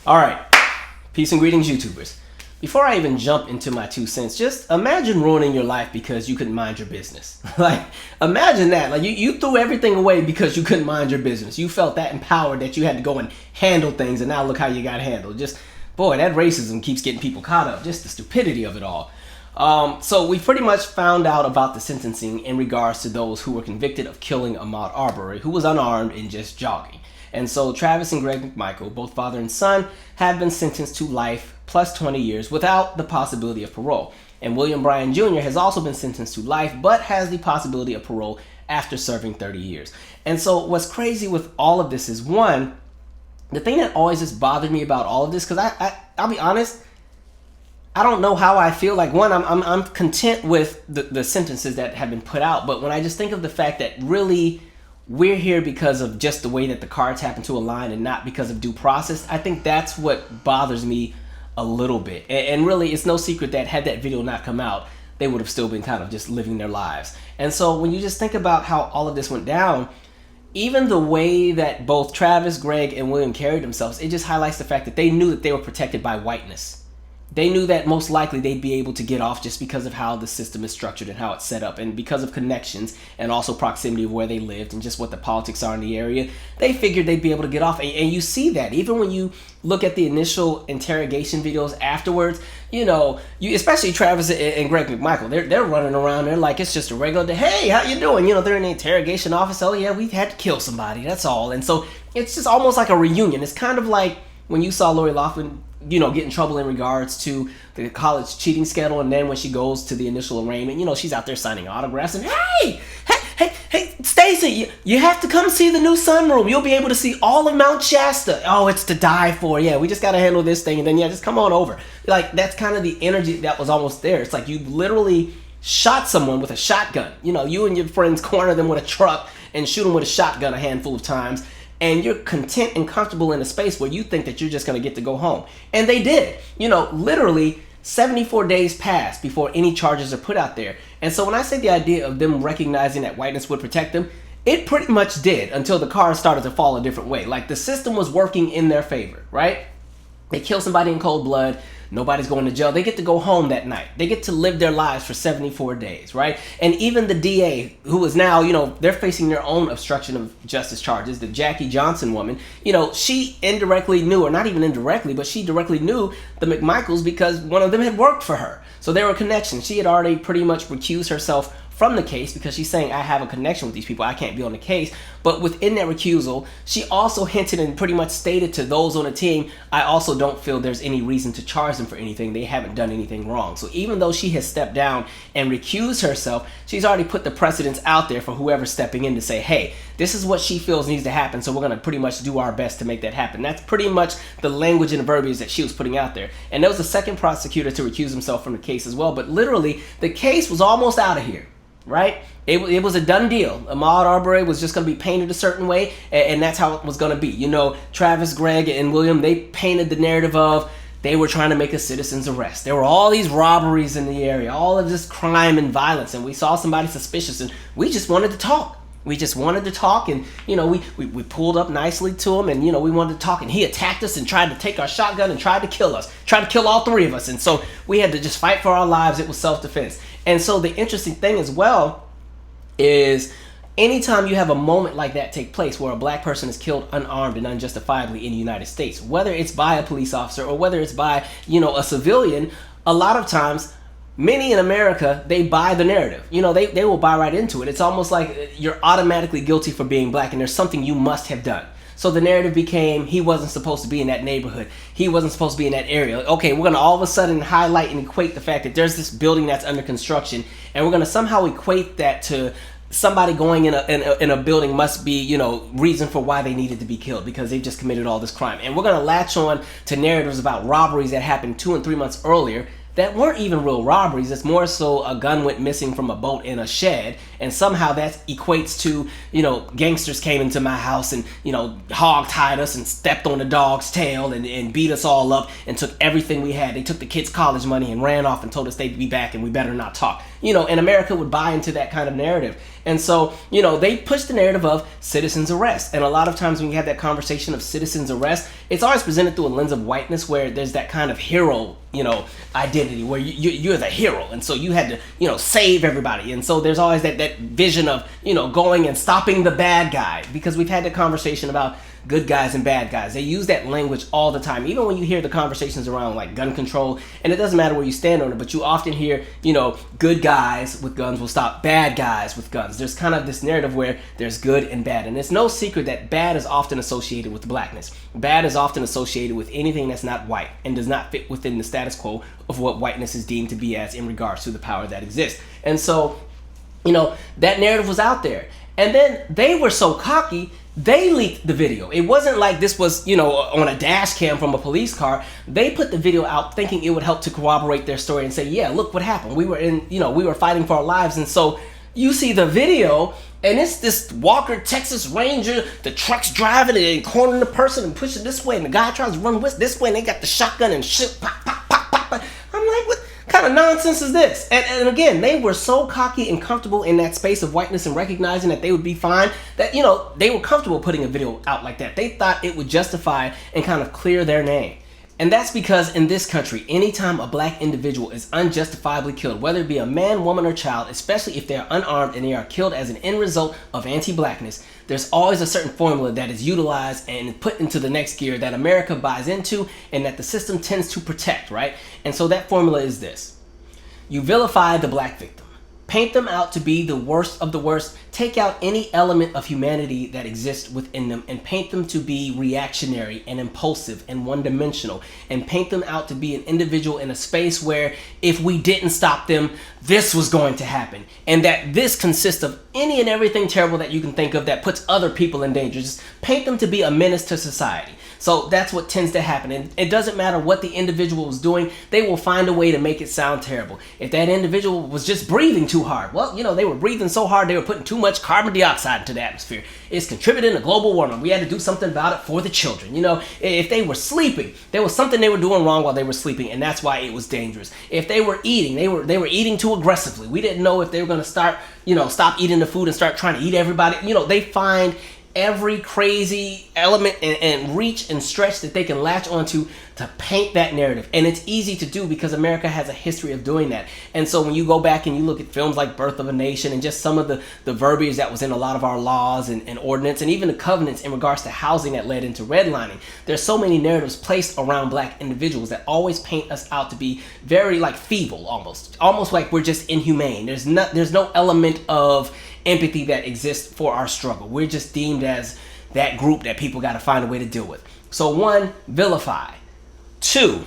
All right, peace and greetings, YouTubers. Before I even jump into my 2 cents, just imagine ruining your life because you couldn't mind your business. Like, imagine that. Like, you threw everything away because you couldn't mind your business. You felt that empowered that you had to go and handle things, and now look how you got handled. Just, boy, that racism keeps getting people caught up. Just the stupidity of it all. So we pretty much found out about the sentencing in regards to those who were convicted of killing Ahmaud Arbery, who was unarmed and just jogging. And so Travis and Greg McMichael, both father and son, have been sentenced to life plus 20 years without the possibility of parole. And William Bryan Jr. has also been sentenced to life, but has the possibility of parole after serving 30 years. And so what's crazy with all of this is, one, the thing that always just bothered me about all of this, because I'll be honest, I don't know how I feel. Like, one, I'm content with the sentences that have been put out, but when I just think of the fact that really we're here because of just the way that the cards happen to align and not because of due process, I think that's what bothers me a little bit. And really, it's no secret that had that video not come out, they would have still been kind of just living their lives. And so when you just think about how all of this went down, even the way that both Travis, Greg, and William carried themselves, it just highlights the fact that they knew that they were protected by whiteness. They knew that most likely they'd be able to get off just because of how the system is structured and how it's set up, and because of connections and also proximity of where they lived and just what the politics are in the area. They figured they'd be able to get off, and you see that even when you look at the initial interrogation videos afterwards. You know, especially Travis and Greg McMichael, they're running around. They're like, it's just a regular day. Hey, how you doing? You know, they're in the interrogation office. Oh yeah, we had to kill somebody. That's all. And so it's just almost like a reunion. It's kind of like when you saw Lori Loughlin, you know, get in trouble in regards to the college cheating scandal, and then when she goes to the initial arraignment, you know, she's out there signing autographs and hey, Stacey, you have to come see the new sunroom. You'll be able to see all of Mount Shasta. Oh, it's to die for. Yeah, we just got to handle this thing, and then yeah, just come on over. Like, that's kind of the energy that was almost there. It's like you literally shot someone with a shotgun. You know, you and your friends corner them with a truck and shoot them with a shotgun a handful of times. And you're content and comfortable in a space where you think that you're just going to get to go home. And they did. You know, literally 74 days passed before any charges are put out there. And so when I say the idea of them recognizing that whiteness would protect them, it pretty much did, until the cards started to fall a different way. Like, the system was working in their favor, right? They kill somebody in cold blood. Nobody's going to jail. They get to go home that night. They get to live their lives for 74 days, right? And even the DA, who is now, you know, they're facing their own obstruction of justice charges, the Jackie Johnson woman, you know, she indirectly knew, or not even indirectly, but she directly knew the McMichaels because one of them had worked for her. So there were connections. She had already pretty much recused herself from the case because she's saying, I have a connection with these people, I can't be on the case. But within that recusal, she also hinted and pretty much stated to those on the team, I also don't feel there's any reason to charge them for anything. They haven't done anything wrong. So even though she has stepped down and recused herself, she's already put the precedents out there for whoever's stepping in to say, hey, this is what she feels needs to happen, so we're going to pretty much do our best to make that happen. That's pretty much the language and the verbiage that she was putting out there. And there was a second prosecutor to recuse himself from the case as well, but literally the case was almost out of here. Right? It was a done deal. Ahmaud Arbery was just going to be painted a certain way, and that's how it was going to be. You know, Travis, Greg, and William, they painted the narrative of they were trying to make a citizen's arrest. There were all these robberies in the area, all of this crime and violence, and we saw somebody suspicious, and we just wanted to talk. We just wanted to talk, and, you know, we pulled up nicely to him, and, you know, we wanted to talk, and he attacked us and tried to take our shotgun and tried to kill us, tried to kill all three of us, and so we had to just fight for our lives. It was self-defense. And so the interesting thing as well is anytime you have a moment like that take place where a black person is killed unarmed and unjustifiably in the United States, whether it's by a police officer or whether it's by, you know, a civilian, a lot of times many in America, they buy the narrative. You know, they will buy right into it. It's almost like you're automatically guilty for being black and there's something you must have done. So the narrative became, he wasn't supposed to be in that neighborhood. He wasn't supposed to be in that area. Okay, we're going to all of a sudden highlight and equate the fact that there's this building that's under construction, and we're going to somehow equate that to somebody going in a building must be, you know, reason for why they needed to be killed because they've just committed all this crime. And we're going to latch on to narratives about robberies that happened 2 and 3 months earlier that weren't even real robberies. It's more so a gun went missing from a boat in a shed, and somehow that equates to, you know, gangsters came into my house and, you know, hog-tied us and stepped on the dog's tail and beat us all up and took everything we had. They took the kids' college money and ran off and told us they'd be back and we better not talk. and America would buy into that kind of narrative. And so, they push the narrative of citizens arrest. And a lot of times when you have that conversation of citizens arrest, it's always presented through a lens of whiteness, where there's that kind of hero, identity, where you're the hero. And so you had to, save everybody. And so there's always that vision of, going and stopping the bad guy, because we've had the conversation about good guys and bad guys. They use that language all the time, even when you hear the conversations around like gun control, and it doesn't matter where you stand on it, but you often hear, good guys with guns will stop bad guys with guns. There's kind of this narrative where there's good and bad, and it's no secret that bad is often associated with blackness. Bad is often associated with anything that's not white and does not fit within the status quo of what whiteness is deemed to be as in regards to the power that exists. And so, that narrative was out there. And then they were so cocky, they leaked the video. It wasn't like this was, on a dash cam from a police car. They put the video out thinking it would help to corroborate their story and say, yeah, look what happened. We were fighting for our lives. And so you see the video, and it's this Walker Texas Ranger, the truck's driving and cornering the person and pushing this way, and the guy tries to run this way, and they got the shotgun and shit, pop, pop, pop, pop. I'm like, what kind of nonsense is this? And again, they were so cocky and comfortable in that space of whiteness and recognizing that they would be fine, that, they were comfortable putting a video out like that. They thought it would justify and kind of clear their name. And that's because in this country, anytime a black individual is unjustifiably killed, whether it be a man, woman, or child, especially if they are unarmed and they are killed as an end result of anti-blackness, there's always a certain formula that is utilized and put into the next gear that America buys into and that the system tends to protect, right? And so that formula is this. You vilify the black victim. Paint them out to be the worst of the worst. Take out any element of humanity that exists within them and paint them to be reactionary and impulsive and one-dimensional, and paint them out to be an individual in a space where if we didn't stop them, this was going to happen. And that this consists of any and everything terrible that you can think of that puts other people in danger. Just paint them to be a menace to society. So that's what tends to happen. And it doesn't matter what the individual was doing, they will find a way to make it sound terrible. If that individual was just breathing too hard, well, they were breathing so hard they were putting too much carbon dioxide into the atmosphere. It's contributing to global warming. We had to do something about it for the children. If they were sleeping, there was something they were doing wrong while they were sleeping, and that's why it was dangerous. If they were eating, they were eating too aggressively. We didn't know if they were going to start, stop eating the food and start trying to eat everybody. They find every crazy element and reach and stretch that they can latch onto to paint that narrative. And it's easy to do because America has a history of doing that. And so when you go back and you look at films like Birth of a Nation and just some of the verbiage that was in a lot of our laws and ordinance and even the covenants in regards to housing that led into redlining, there's so many narratives placed around black individuals that always paint us out to be very like feeble, almost like we're just inhumane. There's no element of empathy that exists for our struggle. We're just deemed as that group that people got to find a way to deal with. So 1, vilify. 2,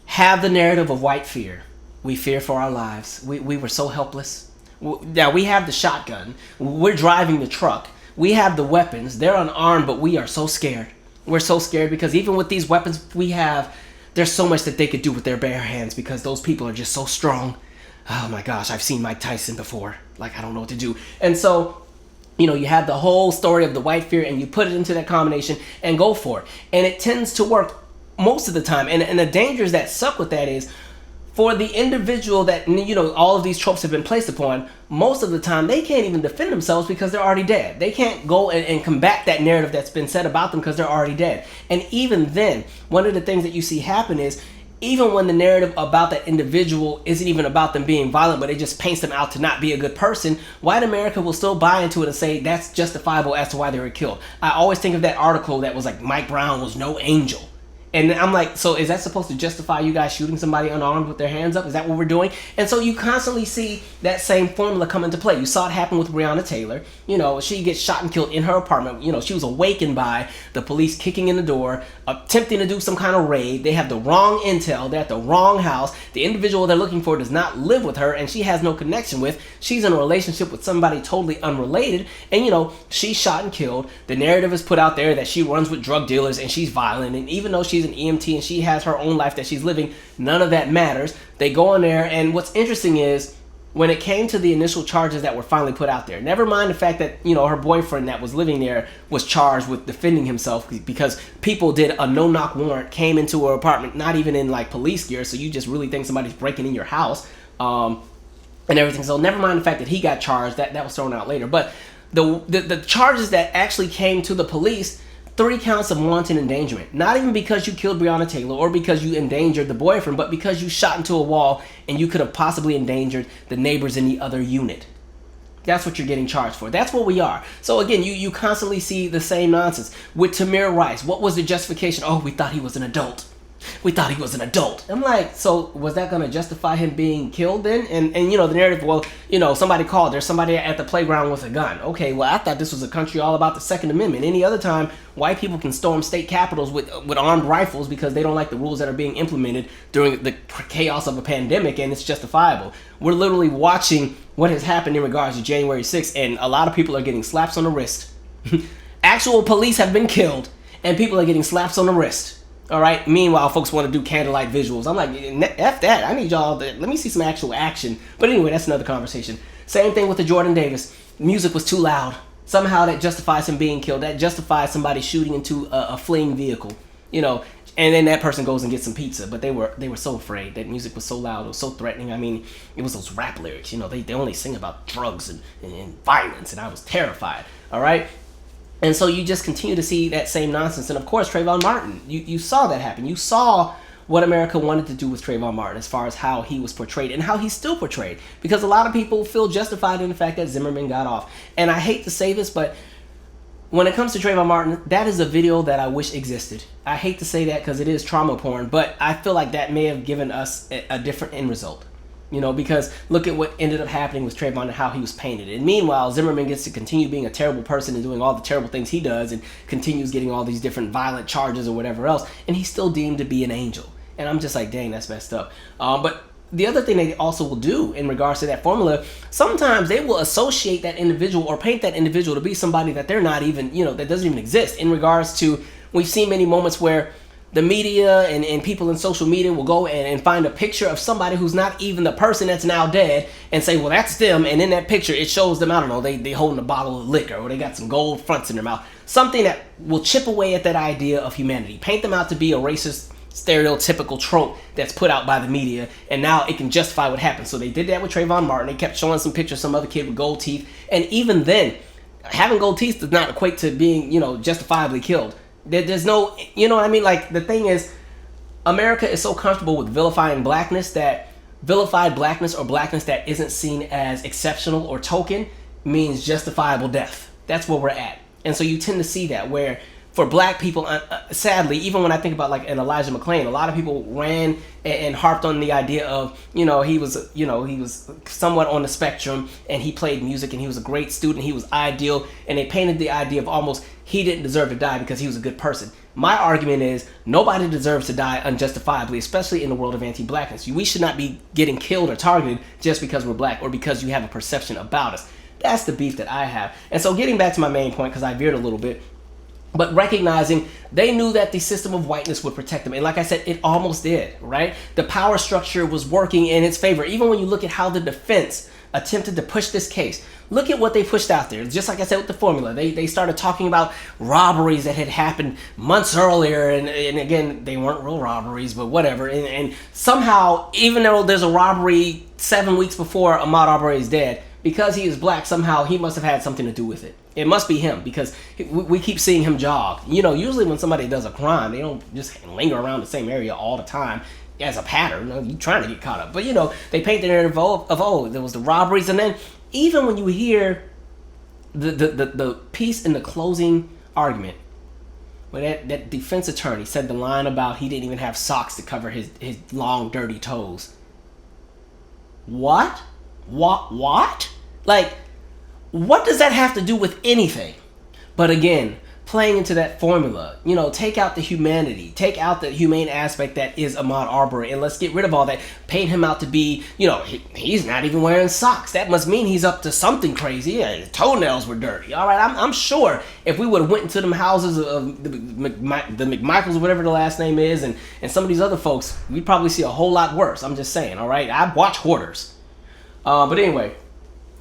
have the narrative of white fear. We fear for our lives. We were so helpless. Now we have the shotgun. We're driving the truck. We have the weapons. They're unarmed, but we are so scared. We're so scared because even with these weapons we have, there's so much that they could do with their bare hands because those people are just so strong. Oh my gosh, I've seen Mike Tyson before. Like, I don't know what to do. And so, you have the whole story of the white fear and you put it into that combination and go for it. And it tends to work most of the time. And the dangers that suck with that is for the individual that, all of these tropes have been placed upon, most of the time they can't even defend themselves because they're already dead. They can't go and combat that narrative that's been said about them because they're already dead. And even then, one of the things that you see happen is even when the narrative about that individual isn't even about them being violent, but it just paints them out to not be a good person, white America will still buy into it and say that's justifiable as to why they were killed. I always think of that article that was like, Mike Brown was no angel. And I'm like, so is that supposed to justify you guys shooting somebody unarmed with their hands up? Is that what we're doing? And so you constantly see that same formula come into play. You saw it happen with Breonna Taylor. She gets shot and killed in her apartment. She was awakened by the police kicking in the door, attempting to do some kind of raid. They have the wrong intel. They're at the wrong house. The individual they're looking for does not live with her, and she has no connection with. She's in a relationship with somebody totally unrelated, and she's shot and killed. The narrative is put out there that she runs with drug dealers and she's violent, and even though she's an EMT and she has her own life that she's living, none of that matters. They go in there, and what's interesting is when it came to the initial charges that were finally put out there, never mind the fact that her boyfriend that was living there was charged with defending himself because people did a no-knock warrant, came into her apartment, not even in like police gear, so you just really think somebody's breaking in your house. and everything. So never mind the fact that he got charged, that was thrown out later. But the charges that actually came to the police, 3 counts of wanton endangerment. Not even because you killed Breonna Taylor or because you endangered the boyfriend, but because you shot into a wall and you could have possibly endangered the neighbors in the other unit. That's what you're getting charged for. That's what we are. So again, you constantly see the same nonsense. With Tamir Rice, what was the justification? Oh, we thought he was an adult. We thought he was an adult. I'm like, so was that going to justify him being killed then? And you know, the narrative, well, you know, somebody called. There's somebody at the playground with a gun. Okay, well, I thought this was a country all about the Second Amendment. Any other time, white people can storm state capitals with armed rifles because they don't like the rules that are being implemented during the chaos of a pandemic, and it's justifiable. We're literally watching what has happened in regards to January 6th, and a lot of people are getting slaps on the wrist. Actual police have been killed, and people are getting slaps on the wrist. All right. Meanwhile, folks want to do candlelight visuals. I'm like, F that. I need y'all to let me see some actual action. But anyway, that's another conversation. Same thing with the Jordan Davis. Music was too loud. Somehow that justifies him being killed. That justifies somebody shooting into a fleeing vehicle. You know, and then that person goes and gets some pizza. But they were so afraid. That music was so loud. It was so threatening. I mean, it was those rap lyrics. You know, they only sing about drugs and violence. And I was terrified. All right. And so you just continue to see that same nonsense. And of course, Trayvon Martin, you saw that happen. You saw what America wanted to do with Trayvon Martin as far as how he was portrayed and how he's still portrayed. Because a lot of people feel justified in the fact that Zimmerman got off. And I hate to say this, but when it comes to Trayvon Martin, that is a video that I wish existed. I hate to say that because it is trauma porn, but I feel like that may have given us a different end result. You know, because look at what ended up happening with Trayvon and how he was painted. And meanwhile, Zimmerman gets to continue being a terrible person and doing all the terrible things he does and continues getting all these different violent charges or whatever else. And he's still deemed to be an angel. And I'm just like, dang, that's messed up. But the other thing they also will do in regards to that formula, sometimes they will associate that individual or paint that individual to be somebody that they're not even, you know, that doesn't even exist. In regards to, we've seen many moments where the media and people in social media will go and find a picture of somebody who's not even the person that's now dead and say, well, that's them. And in that picture, it shows them, I don't know, they holding a bottle of liquor or they got some gold fronts in their mouth. Something that will chip away at that idea of humanity. Paint them out to be a racist, stereotypical trope that's put out by the media. And now it can justify what happened. So they did that with Trayvon Martin. They kept showing some pictures of some other kid with gold teeth. And even then, having gold teeth does not equate to being, you know, justifiably killed. There's no, you know what I mean? Like, the thing is, America is so comfortable with vilifying blackness that vilified blackness or blackness that isn't seen as exceptional or token means justifiable death. That's where we're at. And so you tend to see that where for black people, sadly, even when I think about like an Elijah McClain, a lot of people ran and harped on the idea of, he was somewhat on the spectrum and he played music and he was a great student. He was ideal. And they painted the idea of almost he didn't deserve to die because he was a good person. My argument is nobody deserves to die unjustifiably, especially in the world of anti-blackness. We should not be getting killed or targeted just because we're black or because you have a perception about us. That's the beef that I have. And so getting back to my main point, because I veered a little bit, but recognizing they knew that the system of whiteness would protect them. And like I said, it almost did, right? The power structure was working in its favor. Even when you look at how the defense attempted to push this case, look at what they pushed out there. Just like I said with the formula, they started talking about robberies that had happened months earlier. And again, they weren't real robberies, but whatever. And somehow, even though there's a robbery 7 weeks before Ahmaud Arbery is dead, because he is black, somehow he must have had something to do with it. It must be him because we keep seeing him jog. You know, usually when somebody does a crime, they don't just linger around the same area all the time as a pattern. You're trying to get caught up. But, you know, they paint the narrative of there was the robberies. And then even when you hear the piece in the closing argument, where that defense attorney said the line about he didn't even have socks to cover his long, dirty toes. What? Like, what does that have to do with anything? But again, playing into that formula, take out the humanity, take out the humane aspect that is Ahmaud Arbery, and let's get rid of all that. Paint him out to be, he's not even wearing socks. That must mean he's up to something crazy. Yeah, his toenails were dirty. All right, I'm sure if we would have went into them houses of the McMichaels, or whatever the last name is, and some of these other folks, we'd probably see a whole lot worse. I'm just saying, all right? I watch Hoarders. But anyway,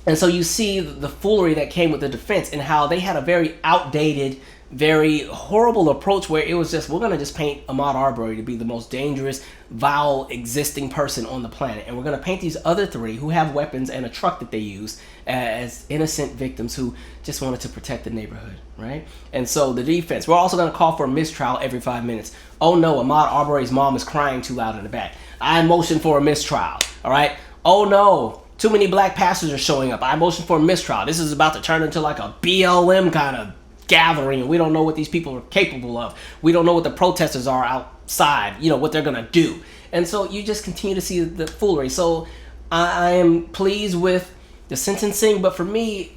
and so you see the foolery that came with the defense and how they had a very outdated very horrible approach where it was just, we're going to just paint Ahmaud Arbery to be the most dangerous, vile, existing person on the planet. And we're going to paint these other three who have weapons and a truck that they use as innocent victims who just wanted to protect the neighborhood, right? And so the defense, we're also going to call for a mistrial every 5 minutes. Oh no, Ahmaud Arbery's mom is crying too loud in the back. I motion for a mistrial, all right? Oh no, too many black pastors are showing up. I motion for a mistrial. This is about to turn into like a BLM kind of gathering, and we don't know what these people are capable of. We don't know what the protesters are outside, what they're gonna do. And so you just continue to see the foolery. So I am pleased with the sentencing, but for me,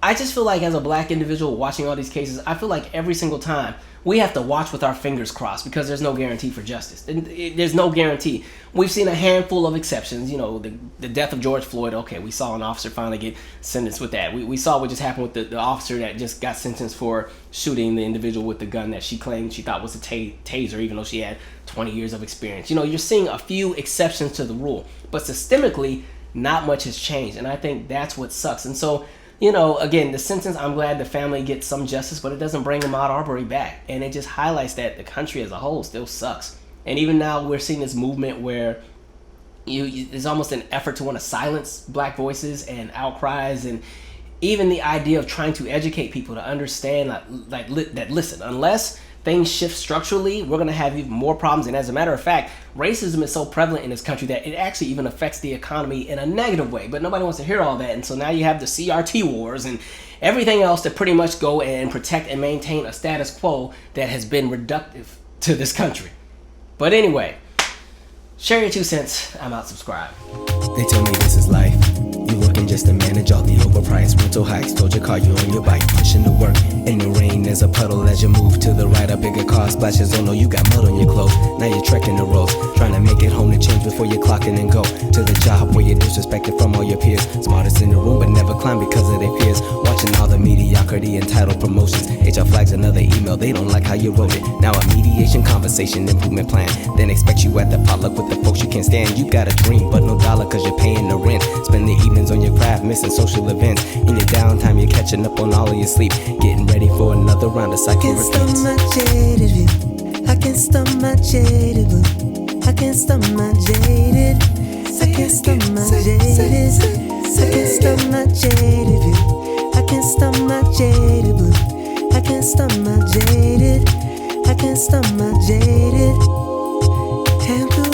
I just feel like as a black individual watching all these cases, I feel like every single time we have to watch with our fingers crossed because there's no guarantee for justice. There's no guarantee. We've seen a handful of exceptions. The death of George Floyd. Okay, we saw an officer finally get sentenced with that. We saw what just happened with the officer that just got sentenced for shooting the individual with the gun that she claimed she thought was a taser, even though she had 20 years of experience. You're seeing a few exceptions to the rule, but systemically, not much has changed, and I think that's what sucks. And so, again, the sentence, I'm glad the family gets some justice, but it doesn't bring Ahmaud Arbery back. And it just highlights that the country as a whole still sucks. And even now we're seeing this movement where there's almost an effort to want to silence black voices and outcries, and even the idea of trying to educate people to understand that listen, unless things shift structurally, we're going to have even more problems. And as a matter of fact, racism is so prevalent in this country that it actually even affects the economy in a negative way. But nobody wants to hear all that. And so now you have the CRT wars and everything else to pretty much go and protect and maintain a status quo that has been reductive to this country. But anyway, share your 2 cents. I'm out. Subscribe. They tell me this is life. You working just to manage all the overpriced rental hikes. Told your car you on your bike, pushing to work. In the rain, there's a puddle as you move to the right. A bigger car splashes. Oh no, you got mud on your clothes. Now you're trekking the roads, trying to make it home to change before you clock in and go to the job where you're disrespected from all your peers. Smartest in the room, but never climb because of their fears. Watching all the mediocrity and title promotions. HR flags another email. They don't like how you wrote it. Now a mediation conversation improvement plan. Then expect you at the potluck with the folks you can't stand. You got a dream, but no dollar cause you're paying the rent. Spend the evenings on your craft, missing social events. In your downtime, you're catching up on all of your sleep. Getting ready for another round of cycle repeats. I can't stop my jaded view. I can't stop my jaded. I can't stop my jaded. I can't stop my jaded view. I can't stop my jaded blue. I can't stop my jaded. I can't stop my jaded. And blue.